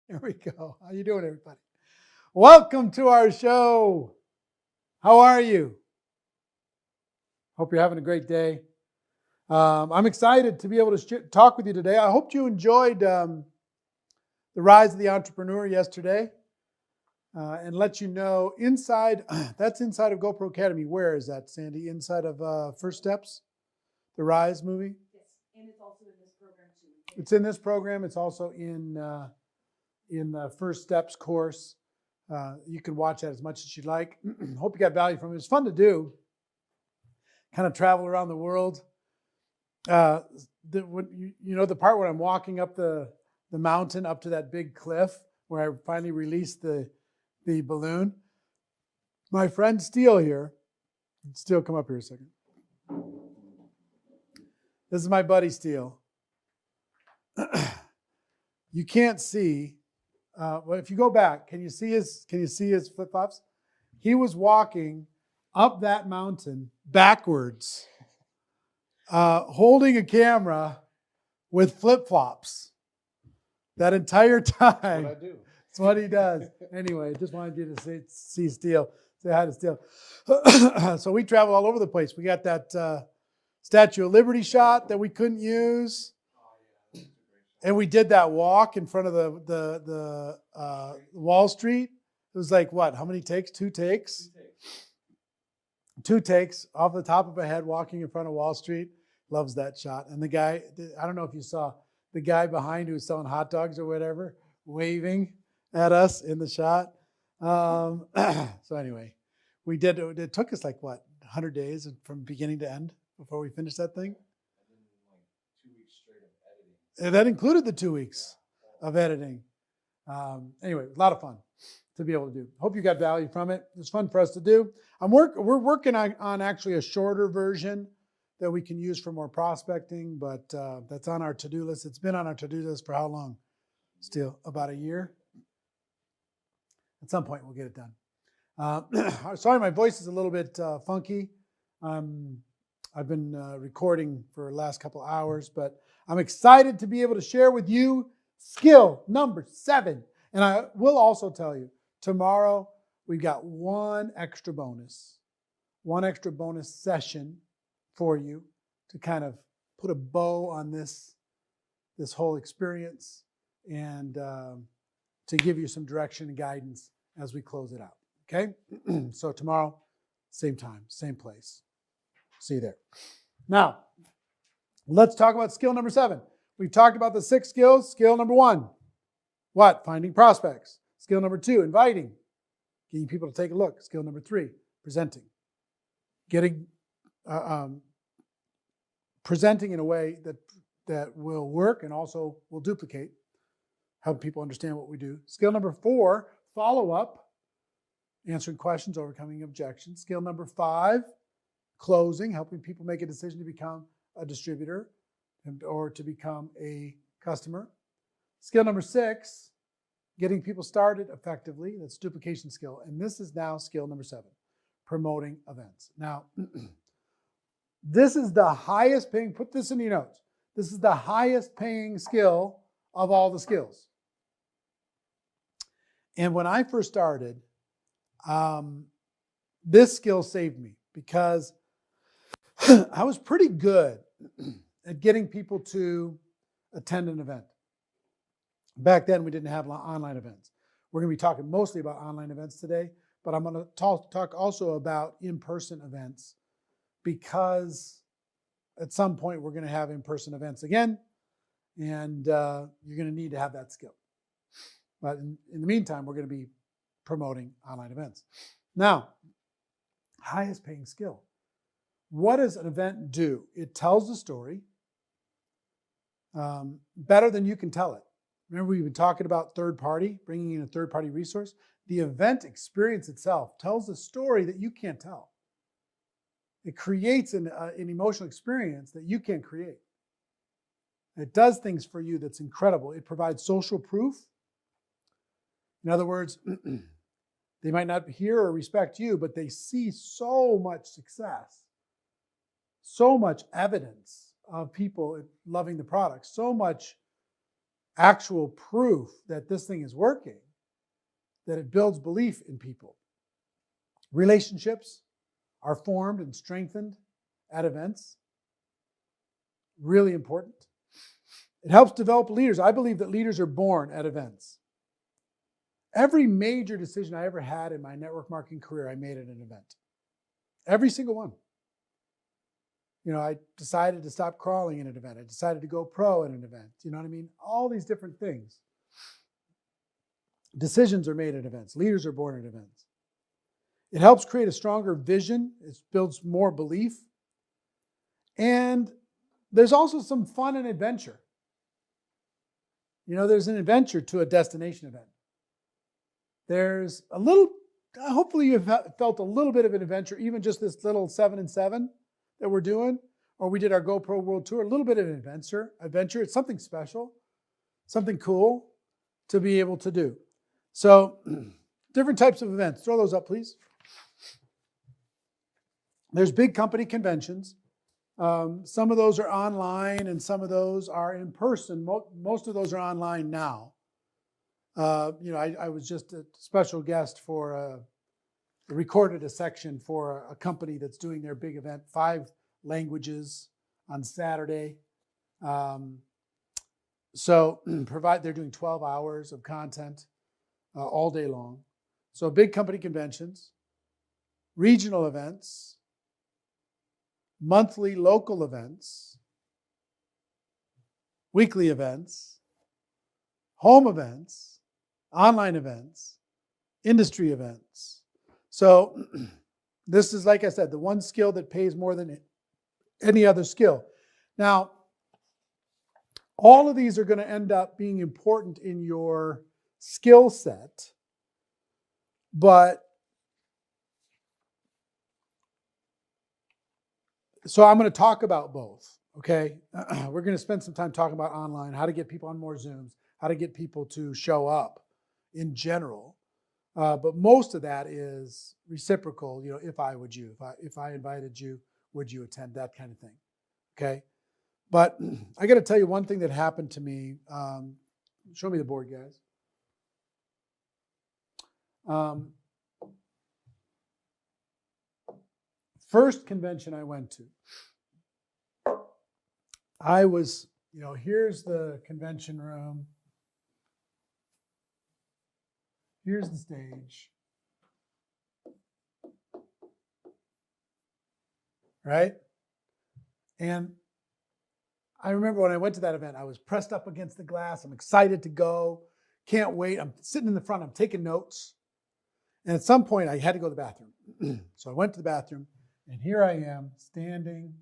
Here we go. How you doing, everybody? Welcome to our show. How are you? Hope you're having a great day. I'm excited to be able to talk with you today. I hope you enjoyed the Rise of the Entrepreneur yesterday, and let you know inside. That's inside of GoPro Academy. Where is that, Sandy? Inside of First Steps, the Rise movie. Yes, and it's also in this program too. It's in this program. It's also in the First Steps course. You can watch that as much as you'd like. Hope you got value from it. It's fun to do. Kind of travel around the world. The part where I'm walking up the mountain up to that big cliff where I finally released the balloon. My friend Steele here. Steele, come up here a second. This is my buddy Steele. You can't see. Well, if you go back, can you see his flip-flops? He was walking up that mountain backwards, holding a camera with flip-flops that entire time. That's what I do. That's what he does. Anyway, just wanted you to see Steele. Say hi to Steele. So we travel all over the place. We got that Statue of Liberty shot that we couldn't use. And we did that walk in front of the Wall Street. It was like, what, how many takes? 2 takes? 2 takes off the top of a head walking in front of Wall Street. Loves that shot. And the guy, I don't know if you saw the guy behind who was selling hot dogs or whatever, waving at us in the shot. So anyway, we did, it took us like, what, 100 days from beginning to end before we finished that thing? And that included the 2 weeks of editing. Anyway, a lot of fun to be able to do. Hope you got value from it. It's fun for us to do. We're working on actually a shorter version that we can use for more prospecting, but that's on our to-do list. It's been on our to-do list for how long? Still about a year. At some point, we'll get it done. Sorry, my voice is a little bit funky. I've been recording for the last couple hours, but I'm excited to be able to share with you skill number 7. And I will also tell you, tomorrow we've got one extra bonus session for you to kind of put a bow on this whole experience and to give you some direction and guidance as we close it out. Okay? So tomorrow, same time, same place. See you there. Now, let's talk about skill number 7. We've talked about the 6 skills. Skill number 1, what? Finding prospects. Skill number 2, inviting, getting people to take a look. Skill number 3, presenting. Presenting in a way that will work and also will duplicate, help people understand what we do. Skill number 4, follow up, answering questions, overcoming objections. Skill number 5, closing, helping people make a decision to become a distributor or to become a customer. Skill number 6, getting people started effectively. That's duplication skill. And this is now skill number 7, promoting events. Now, this is the highest paying, put this in your notes. This is the highest paying skill of all the skills. And when I first started, this skill saved me because I was pretty good at getting people to attend an event. Back then, we didn't have online events. We're going to be talking mostly about online events today, but I'm going to talk also about in-person events because at some point we're going to have in-person events again, and you're going to need to have that skill. But in the meantime, we're going to be promoting online events. Now, highest paying skill. What does an event do? It tells the story better than you can tell it. Remember, we've been talking about third party, bringing in a third party resource. The event experience itself tells a story that you can't tell. It creates an emotional experience that you can't create. It does things for you that's incredible. It provides social proof. In other words, they might not hear or respect you, but they see so much success, so much evidence of people loving the product, so much actual proof that this thing is working, that it builds belief in people. Relationships are formed and strengthened at events. Really important. It helps develop leaders. I believe that leaders are born at events. Every major decision I ever had in my network marketing career, I made at an event. Every single one. I decided to stop crawling in an event. I decided to go pro in an event. You know what I mean? All these different things. Decisions are made at events. Leaders are born at events. It helps create a stronger vision. It builds more belief. And there's also some fun and adventure. There's an adventure to a destination event. There's a little, hopefully you've felt a little bit of an adventure, even just this little 7 and 7 that we're doing, or we did our GoPro World Tour, a little bit of an adventure. It's something special, something cool to be able to do. So different types of events. Throw those up, please. There's big company conventions. Some of those are online and some of those are in person. Most of those are online now. I was just a special guest for recorded a section for a company that's doing their big event, 5 languages on Saturday. So they're doing 12 hours of content all day long. So big company conventions, regional events, monthly local events, weekly events, home events, online events, industry events. So this is, like I said, the one skill that pays more than any other skill. Now, all of these are going to end up being important in your skill set, but so I'm going to talk about both, okay? We're going to spend some time talking about online, how to get people on more Zooms, how to get people to show up in general. But most of that is reciprocal, if I would you, if I invited you, would you attend, that kind of thing, okay? But I got to tell you one thing that happened to me. Show me the board, guys. First convention I went to, I was, here's the convention room. Here's the stage. Right? And I remember when I went to that event, I was pressed up against the glass. I'm excited to go. Can't wait. I'm sitting in the front. I'm taking notes. And at some point, I had to go to the bathroom. So I went to the bathroom, and here I am standing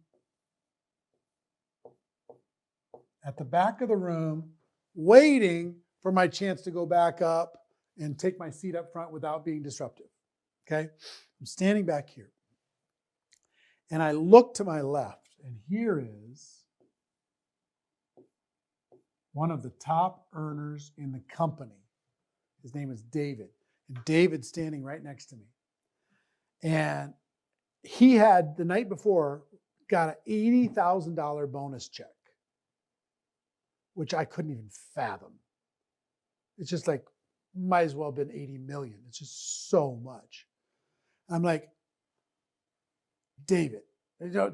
at the back of the room, waiting for my chance to go back up and take my seat up front without being disruptive. Okay? I'm standing back here. And I look to my left, and here is one of the top earners in the company. His name is David. And David's standing right next to me. And he had, the night before, got an $80,000 bonus check, which I couldn't even fathom. It's just like, might as well have been 80 million. It's just so much. I'm like, David.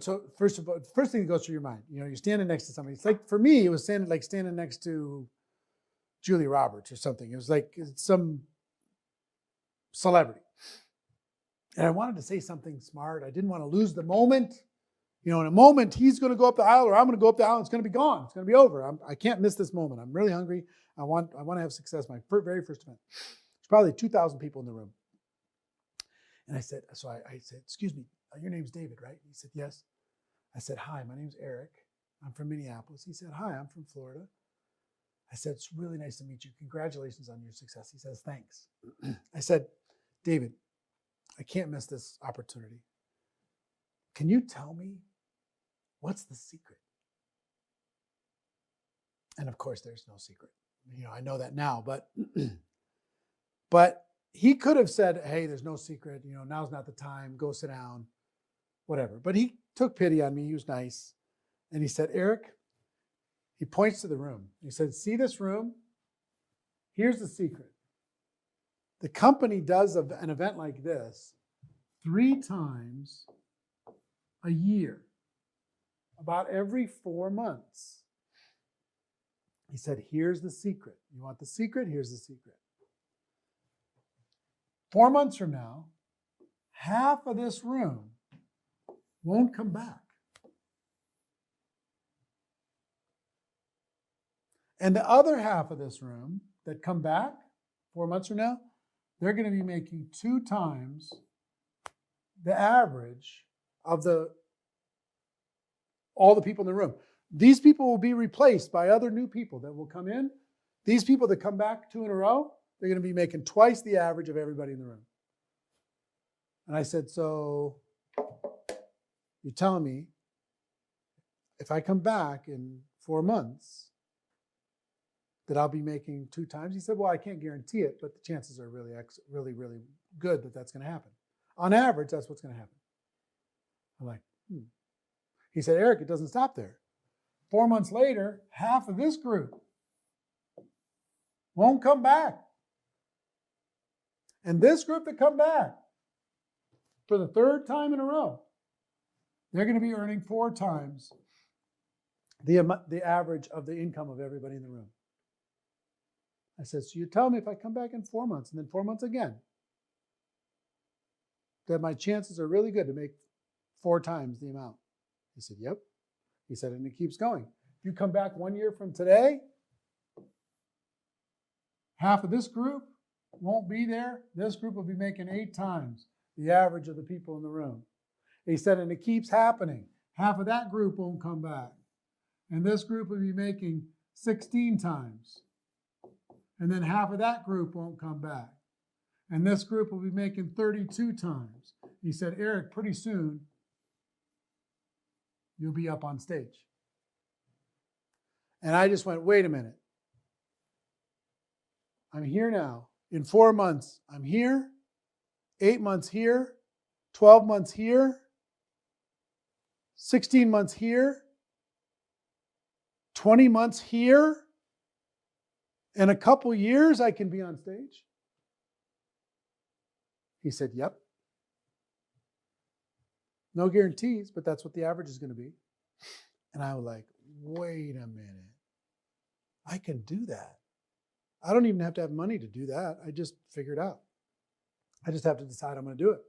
So first of all, first thing that goes through your mind, you're standing next to somebody. It's like, for me, it was standing next to Julia Roberts or something. It was like some celebrity. And I wanted to say something smart. I didn't want to lose the moment. In a moment, he's going to go up the aisle or I'm going to go up the aisle. And it's going to be gone. It's going to be over. I can't miss this moment. I'm really hungry. I want to have success. My very first event. There's probably 2,000 people in the room. And I said, excuse me, your name's David, right? He said, yes. I said, hi, my name's Eric. I'm from Minneapolis. He said, hi, I'm from Florida. I said, it's really nice to meet you. Congratulations on your success. He says, thanks. I said, David, I can't miss this opportunity. Can you tell me what's the secret? And of course, there's no secret. I know that now, but he could have said, hey, there's no secret. Now's not the time. Go sit down, whatever. But he took pity on me. He was nice. And he said, Eric, He points to the room. He said, see this room? Here's the secret. The company does an event like this 3 times a year, about every 4 months. He said, here's the secret. You want the secret? Here's the secret. 4 months from now, half of this room won't come back. And the other half of this room that come back 4 months from now, they're going to be making 2 times the average of all the people in the room. These people will be replaced by other new people that will come in. These people that come back 2 in a row, they're going to be making twice the average of everybody in the room. And I said, so you're telling me if I come back in 4 months that I'll be making 2 times? He said, well, I can't guarantee it, but the chances are really, really good that that's going to happen. On average, that's what's going to happen. I'm like, He said, Eric, it doesn't stop there. 4 months later, half of this group won't come back. And this group that come back for the 3rd time in a row, they're going to be earning 4 times the average of the income of everybody in the room. I said, so you tell me if I come back in 4 months and then 4 months again, that my chances are really good to make 4 times the amount. He said, yep. He said, and it keeps going. If you come back 1 year from today, half of this group won't be there. This group will be making 8 times the average of the people in the room. He said, and it keeps happening. Half of that group won't come back. And this group will be making 16 times. And then half of that group won't come back. And this group will be making 32 times. He said, Eric, pretty soon, you'll be up on stage. And I just went, wait a minute. I'm here now. In 4 months, I'm here. 8 months here. 12 months here. 16 months here. 20 months here. In a couple years, I can be on stage. He said, yep. No guarantees, but that's what the average is going to be. And I was like, wait a minute. I can do that. I don't even have to have money to do that. I just figure it out. I just have to decide I'm going to do it.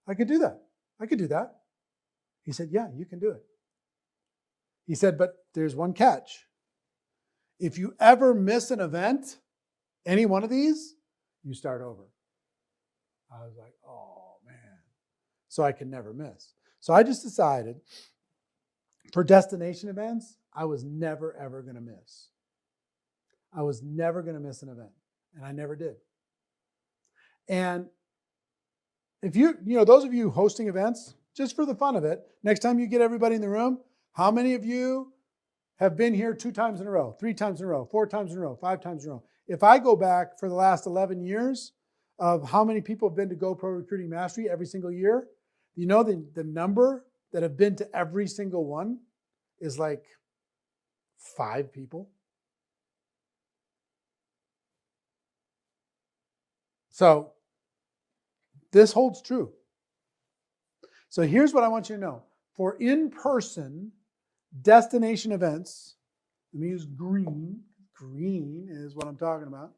I could do that. I could do that. He said, yeah, you can do it. He said, but there's one catch. If you ever miss an event, any one of these, you start over. I was like, oh, man. So I can never miss. So I just decided for destination events, I was never, ever going to miss. I was never going to miss an event. And I never did. And if those of you hosting events, just for the fun of it, next time you get everybody in the room, how many of you have been here 2 times in a row, 3 times in a row, 4 times in a row, 5 times in a row? If I go back for the last 11 years of how many people have been to GoPro Recruiting Mastery every single year, you know the number that have been to every single one is like 5 people. So this holds true. So here's what I want you to know. For in-person destination events, let me use green. Green is what I'm talking about.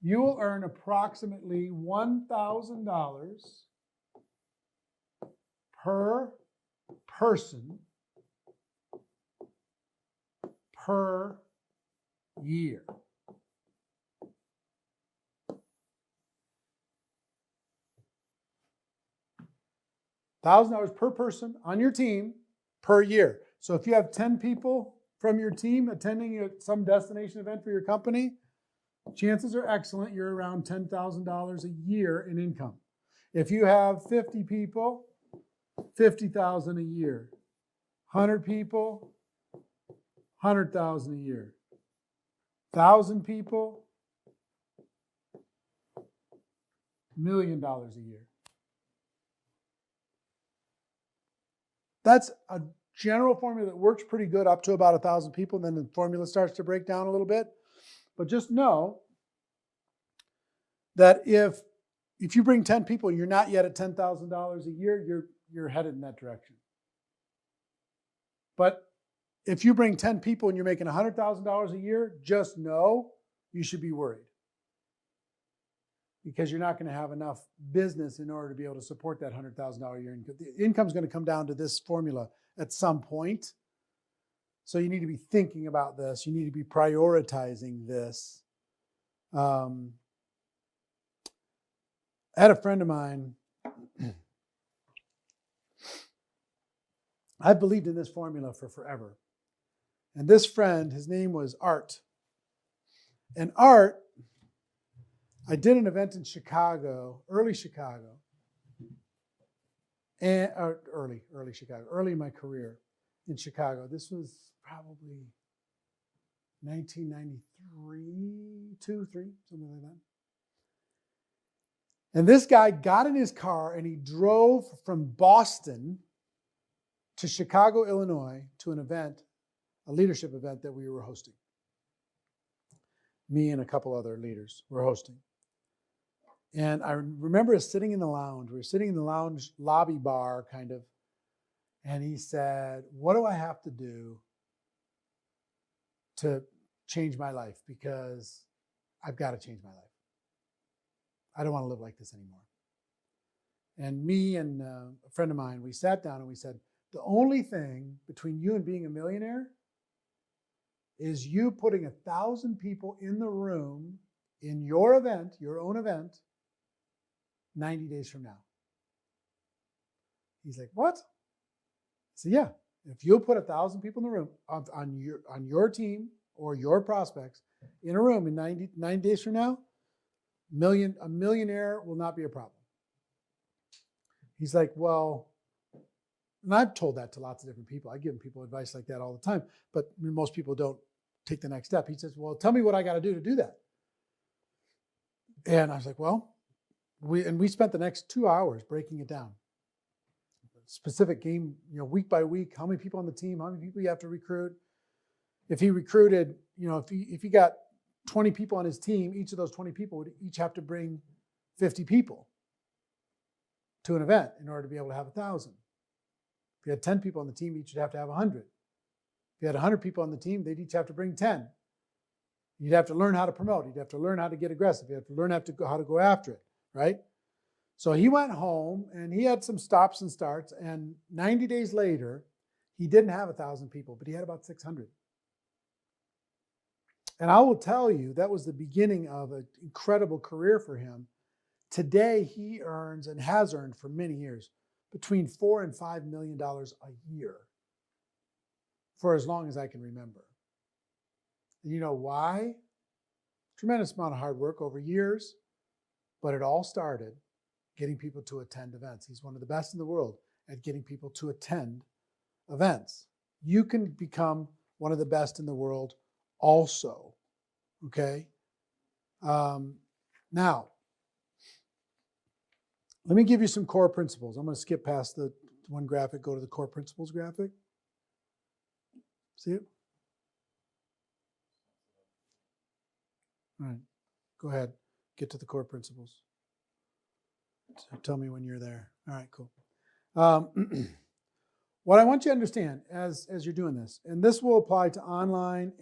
You will earn approximately $1,000 per person per year. $1,000 per person on your team per year. So if you have 10 people from your team attending some destination event for your company, chances are excellent you're around $10,000 a year in income. If you have 50 people, $50,000 a year. 100 people, $100,000 a year. 1,000 people, $1 million a year. That's a general formula that works pretty good up to about 1,000 people, and then the formula starts to break down a little bit. But just know that if you bring 10 people and you're not yet at $10,000 a year, you're headed in that direction. But if you bring 10 people and you're making $100,000 a year, just know you should be worried, because you're not going to have enough business in order to be able to support that $100,000 a year income. The income is going to come down to this formula at some point. So you need to be thinking about this. You need to be prioritizing this. I had a friend of mine. I've believed in this formula for forever. And this friend, his name was Art. And Art, I did an event in Chicago, early Chicago, and early Chicago, early in my career in Chicago. This was probably 1993, 2, 3, something like that. And this guy got in his car and he drove from Boston to Chicago, Illinois, to an event, a leadership event that we were hosting. Me and a couple other leaders were hosting. And I remember us sitting in the lounge. We were sitting in the lounge lobby bar, kind of. And he said, "What do I have to do to change my life? Because I've got to change my life. I don't want to live like this anymore." And me and a friend of mine, we sat down and we said, the only thing between you and being a millionaire is you putting 1,000 people in the room in your event, your own event, 90 days from now. He's like, "What?" I said, "Yeah, if you'll put 1,000 people in the room on your team or your prospects in a room in 90 days from now, a millionaire will not be a problem." He's like, "Well," and I've told that to lots of different people. I give people advice like that all the time, but most people don't take the next step. He says, "Well, tell me what I got to do that." And I was like, "Well," we spent the next 2 hours breaking it down. Specific game, week by week, how many people on the team, how many people you have to recruit. If he recruited, if he got 20 people on his team, each of those 20 people would each have to bring 50 people to an event in order to be able to have 1,000. If you had 10 people on the team, each would have to have 100. If you had 100 people on the team, they'd each have to bring 10. You'd have to learn how to promote. You'd have to learn how to get aggressive. You have to learn how to go after it, right? So he went home and he had some stops and starts, and 90 days later, he didn't have 1,000 people, but he had about 600. And I will tell you, that was the beginning of an incredible career for him. Today, he earns and has earned for many years between $4 and $5 million a year for as long as I can remember. And you know why? Tremendous amount of hard work over years, but it all started getting people to attend events. He's one of the best in the world at getting people to attend events. You can become one of the best in the world also, okay? Now, let me give you some core principles. I'm going to skip past the one graphic, go to the core principles graphic. See it? All right, go ahead. Get to the core principles. So tell me when you're there. All right, cool. What I want you to understand as you're doing this, and this will apply to online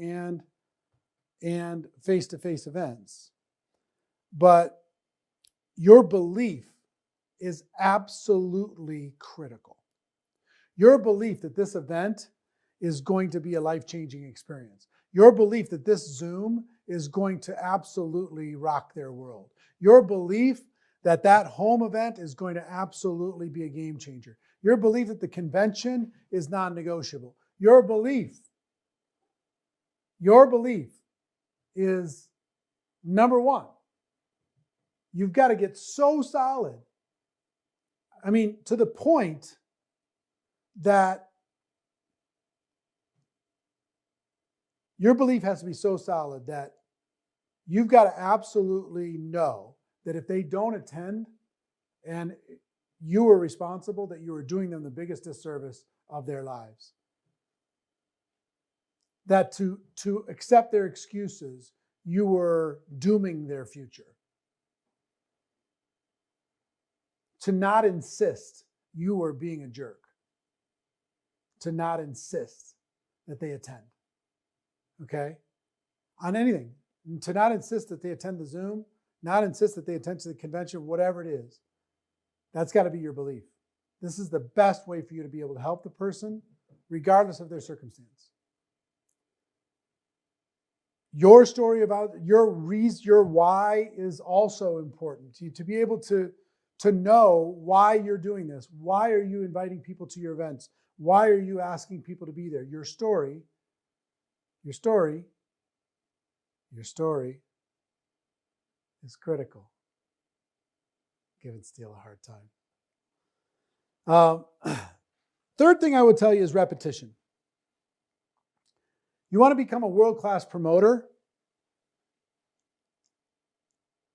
and face-to-face events, but your belief is absolutely critical. Your belief that this event is going to be a life-changing experience. Your belief that this Zoom is going to absolutely rock their world. Your belief that that home event is going to absolutely be a game changer. Your belief that the convention is non-negotiable. Your belief is number one. You've got to get so solid. I mean, to the point that your belief has to be so solid that you've got to absolutely know that if they don't attend and you were responsible, that you were doing them the biggest disservice of their lives. that to accept their excuses, you were dooming their future. To not insist, you were being a jerk. To not insist that they attend. Okay? On anything. To not insist that they attend the Zoom, not insist that they attend to the convention, whatever it is. That's got to be your belief. This is the best way for you to be able to help the person, regardless of their circumstance. Your story about your reason, your why is also important. To be able to know why you're doing this. Why are you inviting people to your events? Why are you asking people to be there? Your story is critical. Giving Steele a hard time. Third thing I would tell you is repetition. You want to become a world-class promoter,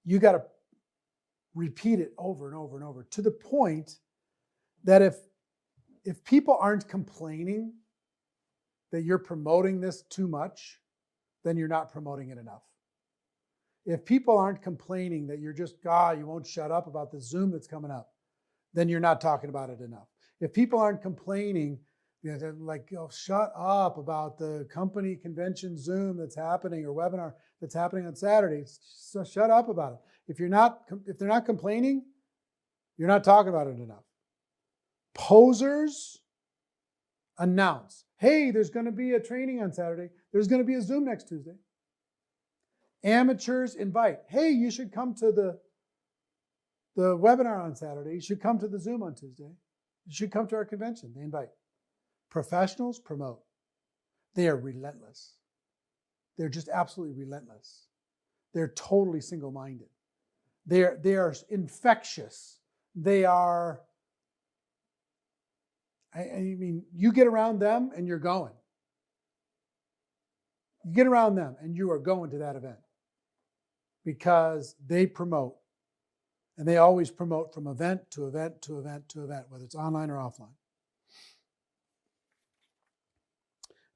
you got to repeat it over and over and over to the point that if people aren't complaining that you're promoting this too much, then you're not promoting it enough. If people aren't complaining that you're just, you won't shut up about the Zoom that's coming up, then you're not talking about it enough. If people aren't complaining, they're like, shut up about the company convention Zoom that's happening or webinar that's happening on Saturday. So shut up about it. If they're not complaining, you're not talking about it enough. Posers announce, hey, there's going to be a training on Saturday. There's going to be a Zoom next Tuesday. Amateurs invite, hey, you should come to the webinar on Saturday. You should come to the Zoom on Tuesday. You should come to our convention. They invite. Professionals promote. They are relentless. They're just absolutely relentless. They're totally single-minded. They are infectious. They are, I mean, you get around them and you're going. You get around them and you are going to that event because they promote. And they always promote from event to event to event to event, whether it's online or offline.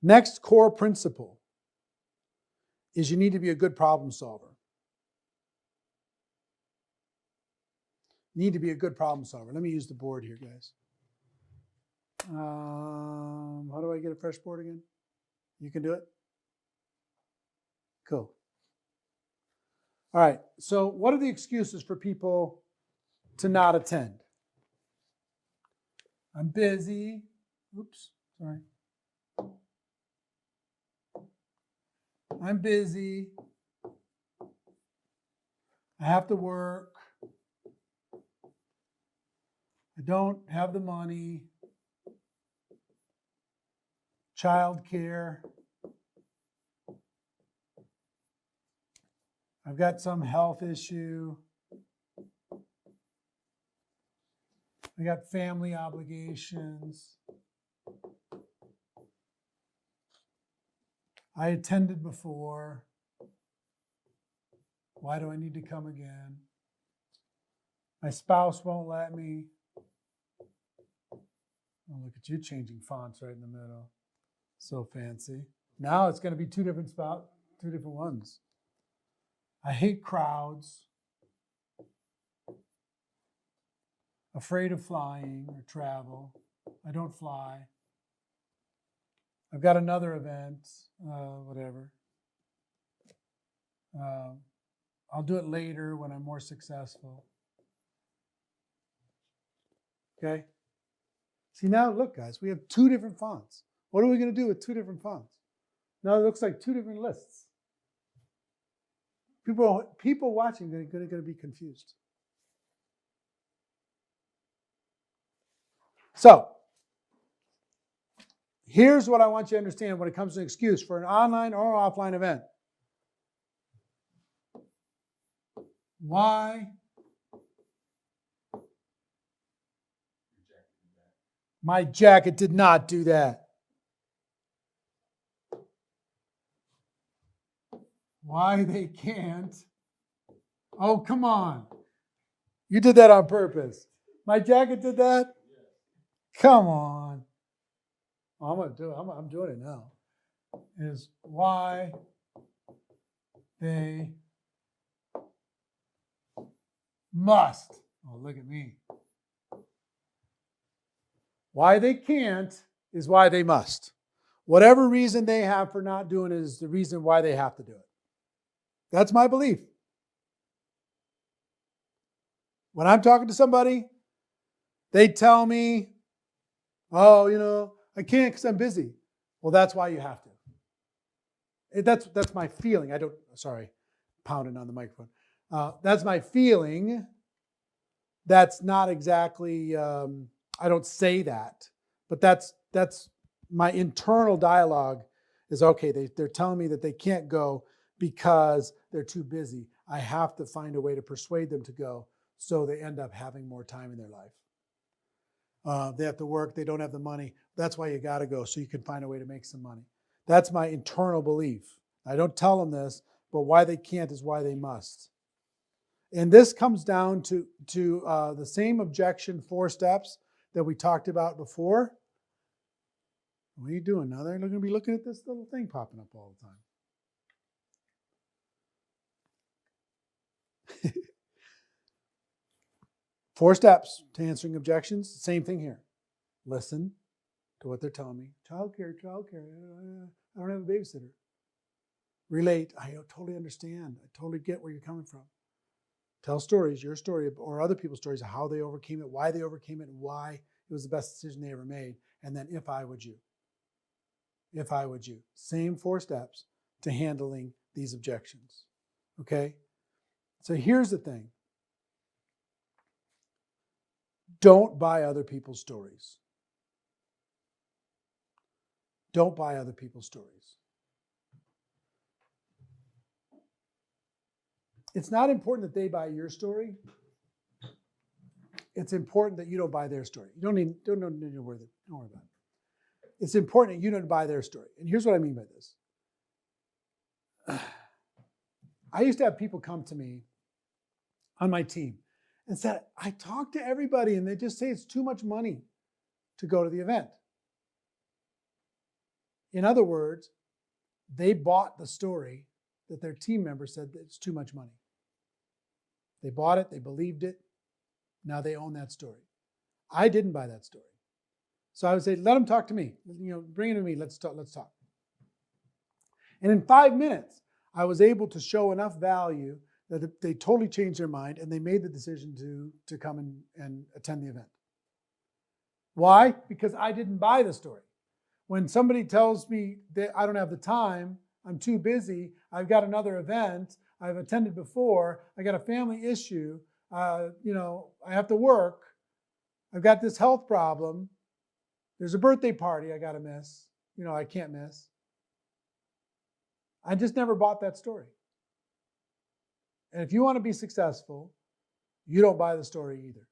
Next core principle is you need to be a good problem solver. You need to be a good problem solver. Let me use the board here, guys. How do I get a fresh board again? You can do it? Cool. All right, so what are the excuses for people to not attend? I'm busy. Oops, sorry. I'm busy. I have to work. I don't have the money. Childcare. I've got some health issue. I got family obligations. I attended before. Why do I need to come again? My spouse won't let me. Oh, look at you changing fonts right in the middle. So fancy. Now it's going to be two different ones. I hate crowds. Afraid of flying or travel. I don't fly. I've got another event, whatever. I'll do it later when I'm more successful. Okay? See now, look guys, we have two different fonts. What are we going to do with two different fonts? Now it looks like two different lists. People watching are going to be confused. So, here's what I want you to understand when it comes to an excuse for an online or offline event. Why? My jacket did not do that. Why they can't? Oh, come on. You did that on purpose. My jacket did that? Come on. I'm going to do it. I'm doing it now. is why they must. Oh, look at me. Why they can't is why they must. Whatever reason they have for not doing it is the reason why they have to do it. That's my belief. When I'm talking to somebody, they tell me, oh, I can't because I'm busy. Well, that's why you have to. That's my feeling. Pounding on the microphone. That's my feeling. That's not exactly, I don't say that, but that's my internal dialogue is, okay, they're telling me that they can't go because they're too busy. I have to find a way to persuade them to go so they end up having more time in their life. They have to work. They don't have the money. That's why you got to go, so you can find a way to make some money. That's my internal belief. I don't tell them this, but why they can't is why they must. And this comes down to the same objection 4 steps that we talked about before. What are you doing now? They're going to be looking at this little thing popping up all the time. 4 steps to answering objections. Same thing here. Listen to what they're telling me. Childcare. I don't have a babysitter. Relate. I totally understand. I totally get where you're coming from. Tell stories, your story or other people's stories of how they overcame it, why they overcame it, and why it was the best decision they ever made. And then if I would you. If I would you. Same 4 steps to handling these objections. Okay? So here's the thing. Don't buy other people's stories. Don't buy other people's stories. It's not important that they buy your story. It's important that you don't buy their story. You don't need to worry about it. It's important that you don't buy their story. And here's what I mean by this. I used to have people come to me on my team and said, I talk to everybody and they just say it's too much money to go to the event. In other words, they bought the story that their team member said that it's too much money. They bought it, they believed it, now they own that story. I didn't buy that story. So I would say, let them talk to me. Bring it to me, let's talk. And in 5 minutes, I was able to show enough value that they totally changed their mind and they made the decision to come and attend the event. Why? Because I didn't buy the story. When somebody tells me that I don't have the time, I'm too busy, I've got another event, I've attended before, I got a family issue, I have to work, I've got this health problem, there's a birthday party I got to miss, I can't miss. I just never bought that story. And if you want to be successful, you don't buy the story either.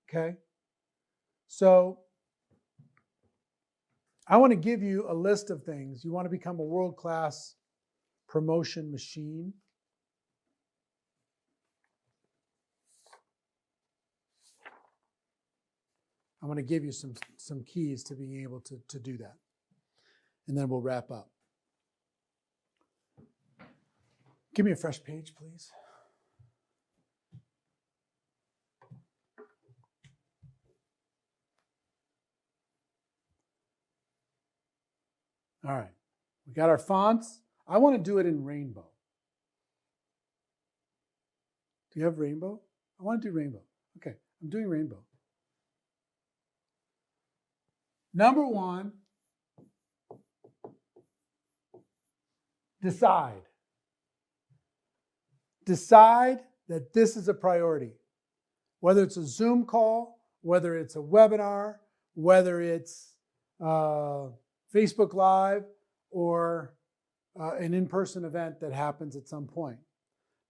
Okay? So I want to give you a list of things. You want to become a world-class promotion machine. I'm going to give you some keys to being able to do that. And then we'll wrap up. Give me a fresh page, please. All right. We got our fonts. I want to do it in rainbow. Do you have rainbow? I want to do rainbow. Okay, I'm doing rainbow. Number 1, decide. Decide that this is a priority. Whether it's a Zoom call, whether it's a webinar, whether it's Facebook Live, or an in-person event that happens at some point.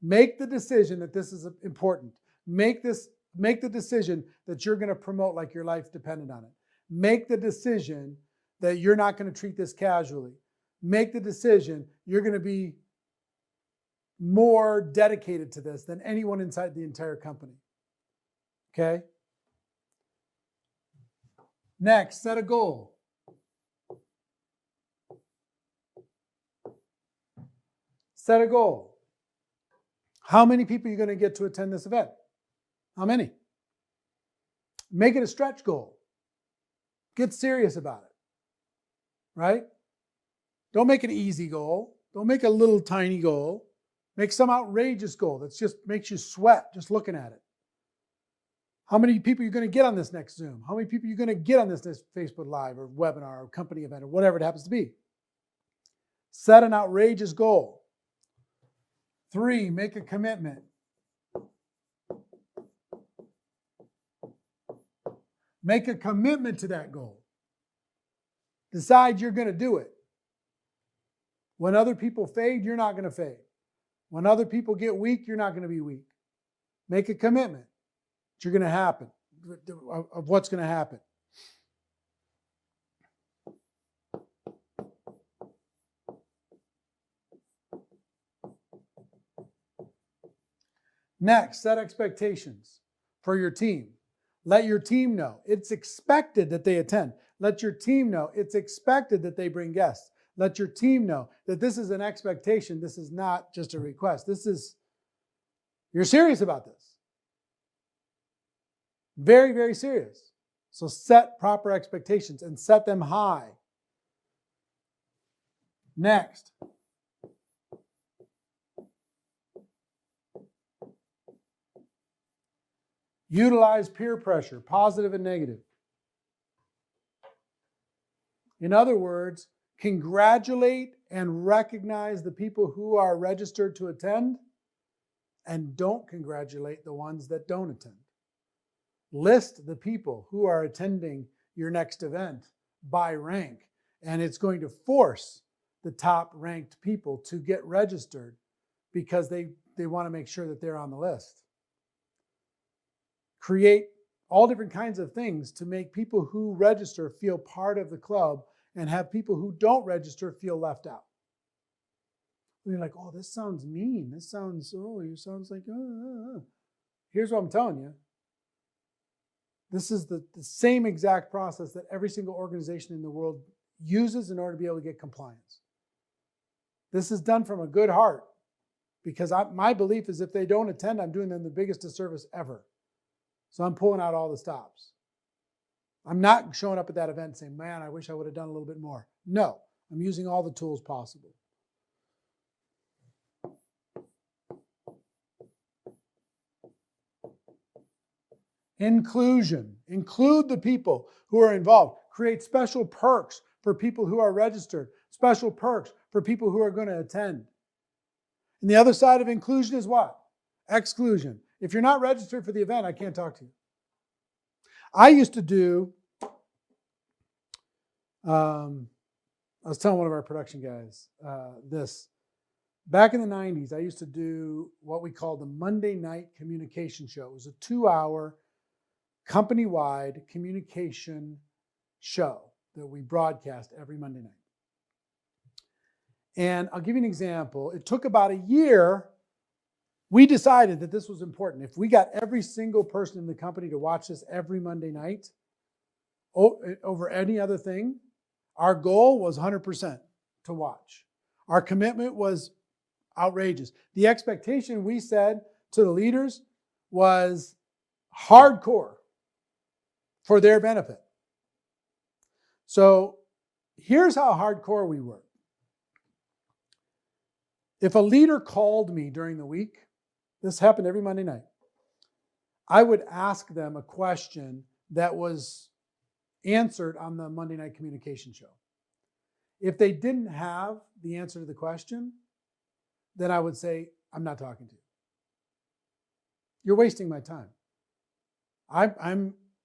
Make the decision that this is important. Make the decision that you're going to promote like your life depended on it. Make the decision that you're not going to treat this casually. Make the decision you're going to be more dedicated to this than anyone inside the entire company. Okay? Next, set a goal. Set a goal. How many people are you going to get to attend this event? How many? Make it a stretch goal. Get serious about it, right? Don't make an easy goal. Don't make a little tiny goal. Make some outrageous goal that just makes you sweat just looking at it. How many people are you going to get on this next Zoom? How many people are you going to get on this next Facebook Live or webinar or company event or whatever it happens to be? Set an outrageous goal. 3, make a commitment. Make a commitment to that goal. Decide you're going to do it. When other people fade, you're not going to fade. When other people get weak, you're not going to be weak. Make a commitment that you're going to happen, of what's going to happen. Next, set expectations for your team. Let your team know it's expected that they attend. Let your team know it's expected that they bring guests. Let your team know that this is an expectation. This is not just a request. You're serious about this. Very, very serious. So set proper expectations and set them high. Next. Utilize peer pressure, positive and negative. In other words, congratulate and recognize the people who are registered to attend and don't congratulate the ones that don't attend. List the people who are attending your next event by rank, and it's going to force the top ranked people to get registered because they want to make sure that they're on the list. Create all different kinds of things to make people who register feel part of the club and have people who don't register feel left out. You're like, oh, this sounds mean. This sounds, you sounds like, Here's what I'm telling you. This is the same exact process that every single organization in the world uses in order to be able to get compliance. This is done from a good heart because my belief is if they don't attend, I'm doing them the biggest disservice ever. So I'm pulling out all the stops. I'm not showing up at that event saying, man, I wish I would have done a little bit more. No, I'm using all the tools possible. Inclusion. Include the people who are involved. Create special perks for people who are registered. Special perks for people who are going to attend. And the other side of inclusion is what? Exclusion. If you're not registered for the event, I can't talk to you. I used to do, I was telling one of our production guys this. Back in the 90s, I used to do what we called the Monday night communication show. It was a 2-hour company-wide communication show that we broadcast every Monday night. And I'll give you an example. It took about a year. We decided that this was important. If we got every single person in the company to watch this every Monday night over any other thing, our goal was 100% to watch. Our commitment was outrageous. The expectation we said to the leaders was hardcore for their benefit. So here's how hardcore we were. If a leader called me during the week, this happened every Monday night, I would ask them a question that was answered on the Monday night communication show. If they didn't have the answer to the question, then I would say, I'm not talking to you. You're wasting my time.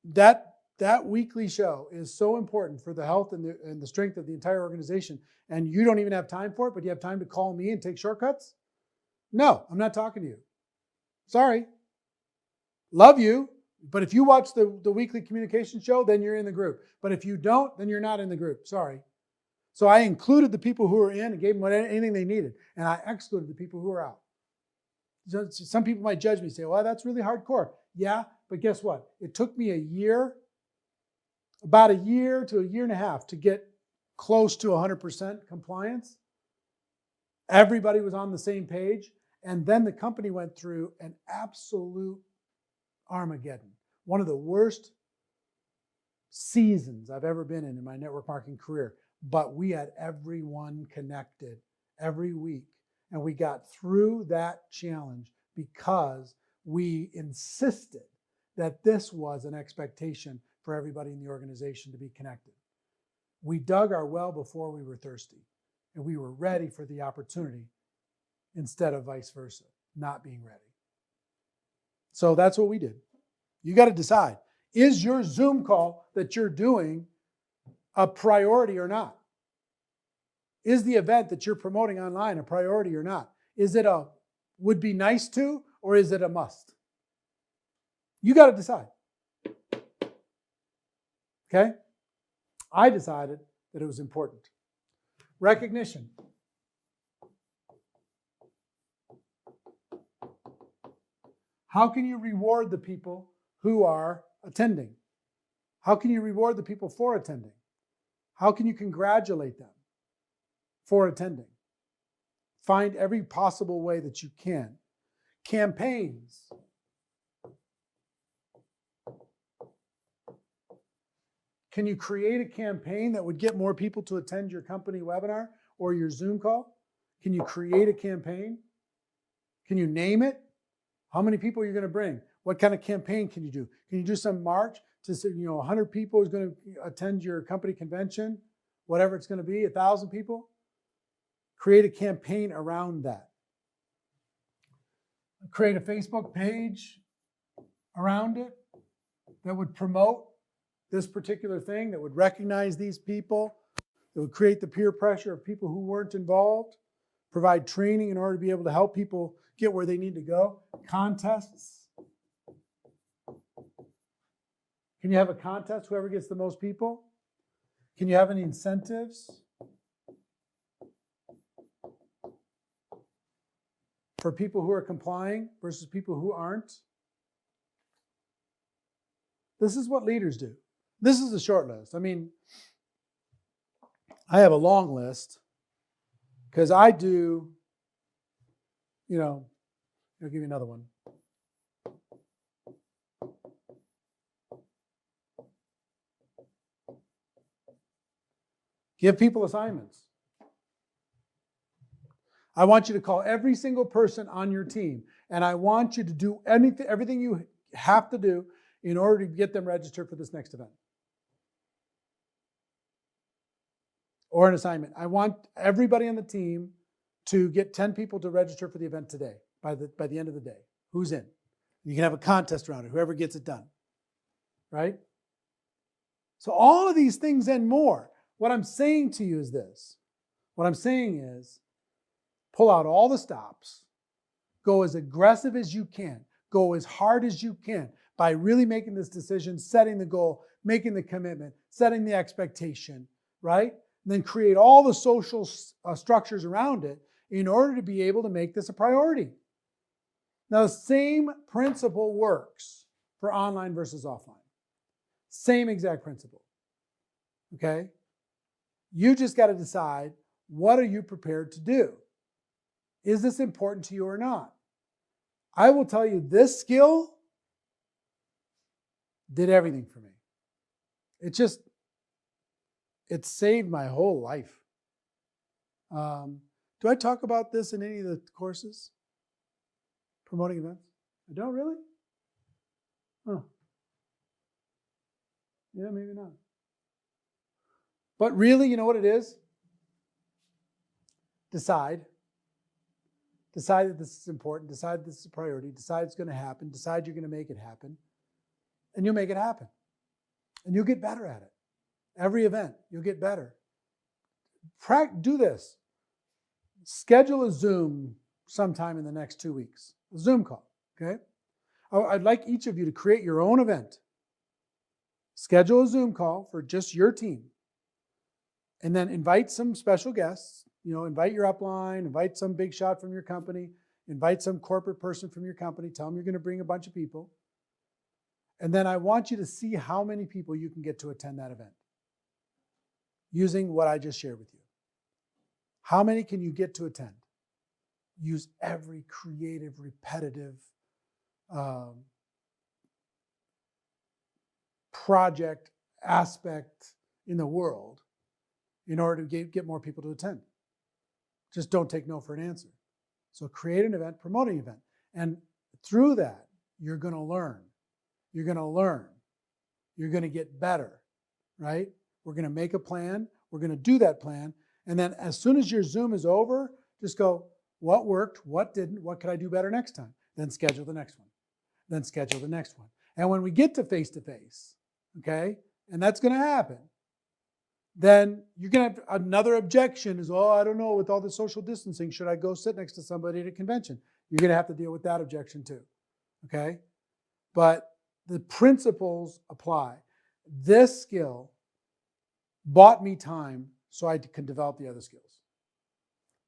That weekly show is so important for the health and the strength of the entire organization, and you don't even have time for it, but you have time to call me and take shortcuts? No, I'm not talking to you. Sorry. Love you, but if you watch the weekly communication show, then you're in the group. But if you don't, then you're not in the group. Sorry. So I included the people who were in and gave them anything they needed, and I excluded the people who were out. So some people might judge me and say, well, that's really hardcore. Yeah, but guess what? It took me about a year to a year and a half to get close to 100% compliance. Everybody was on the same page. And then the company went through an absolute Armageddon. One of the worst seasons I've ever been in my network marketing career. But we had everyone connected every week. And we got through that challenge because we insisted that this was an expectation for everybody in the organization to be connected. We dug our well before we were thirsty, and we were ready for the opportunity instead of vice versa, not being ready. So that's what we did. You got to decide, is your Zoom call that you're doing a priority or not? Is the event that you're promoting online a priority or not? Is it a would be nice to, or is it a must? You got to decide. Okay? I decided that it was important. Recognition. How can you reward the people who are attending? How can you reward the people for attending? How can you congratulate them for attending? Find every possible way that you can. Campaigns. Can you create a campaign that would get more people to attend your company webinar or your Zoom call? Can you create a campaign? Can you name it? How many people are you going to bring? What kind of campaign can you do? Can you do some march to say, 100 people is going to attend your company convention, whatever it's going to be, 1,000 people? Create a campaign around that. Create a Facebook page around it that would promote this particular thing, that would recognize these people, that would create the peer pressure of people who weren't involved, provide training in order to be able to help people get where they need to go. Contests. Can you have a contest, whoever gets the most people? Can you have any incentives for people who are complying versus people who aren't? This is what leaders do. This is a short list. I mean, I have a long list because I do, I'll give you another one. Give people assignments. I want you to call every single person on your team, and I want you to do everything you have to do in order to get them registered for this next event. Or an assignment. I want everybody on the team to get 10 people to register for the event today, by the end of the day. Who's in? You can have a contest around it, whoever gets it done. Right? So all of these things and more. What I'm saying to you is this. What I'm saying is, pull out all the stops. Go as aggressive as you can. Go as hard as you can by really making this decision, setting the goal, making the commitment, setting the expectation, right? And then create all the social structures around it in order to be able to make this a priority. Now, the same principle works for online versus offline. Same exact principle. Okay? You just got to decide, what are you prepared to do? Is this important to you or not? I will tell you, this skill did everything for me. It saved my whole life. Do I talk about this in any of the courses? Promoting events? I don't really? Huh. Yeah, maybe not. But really, you know what it is? Decide. Decide that this is important. Decide this is a priority. Decide it's going to happen. Decide you're going to make it happen. And you'll make it happen. And you'll get better at it. Every event, you'll get better. Do this. Schedule a Zoom sometime in the next 2 weeks. A Zoom call, okay? I'd like each of you to create your own event. Schedule a Zoom call for just your team. And then invite some special guests. Invite your upline, invite some big shot from your company, invite some corporate person from your company, tell them you're going to bring a bunch of people. And then I want you to see how many people you can get to attend that event using what I just shared with you. How many can you get to attend? use every creative, repetitive project aspect in the world in order to get more people to attend. Just don't take no for an answer. So create an event, promote an event. And through that, you're going to learn. You're going to learn. You're going to get better, right? We're going to make a plan. We're going to do that plan. And then as soon as your Zoom is over, just go, what worked? What didn't? What could I do better next time? Then schedule the next one. Then schedule the next one. And when we get to face-to-face, okay, and that's going to happen, then you're going to have another objection is, oh, I don't know, with all the social distancing, should I go sit next to somebody at a convention? You're going to have to deal with that objection too, okay? But the principles apply. This skill bought me time so I can develop the other skills.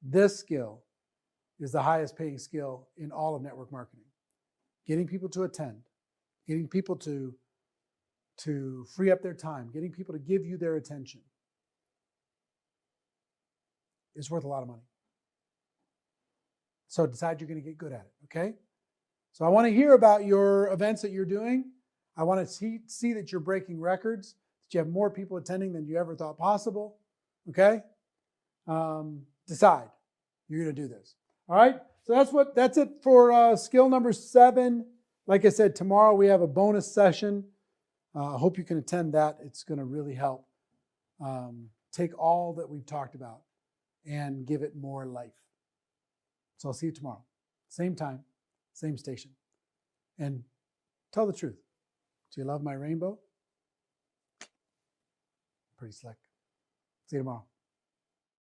This skill is the highest paying skill in all of network marketing. Getting people to attend, getting people to free up their time, getting people to give you their attention is worth a lot of money. So decide you're going to get good at it, okay? So I want to hear about your events that you're doing. I want to see that you're breaking records, that you have more people attending than you ever thought possible, okay? Decide you're going to do this. All right? So that's it for skill number 7. Like I said, tomorrow we have a bonus session. I hope you can attend that. It's going to really help take all that we've talked about and give it more life. So I'll see you tomorrow. Same time, same station. And tell the truth. Do you love my rainbow? Pretty slick. See you tomorrow.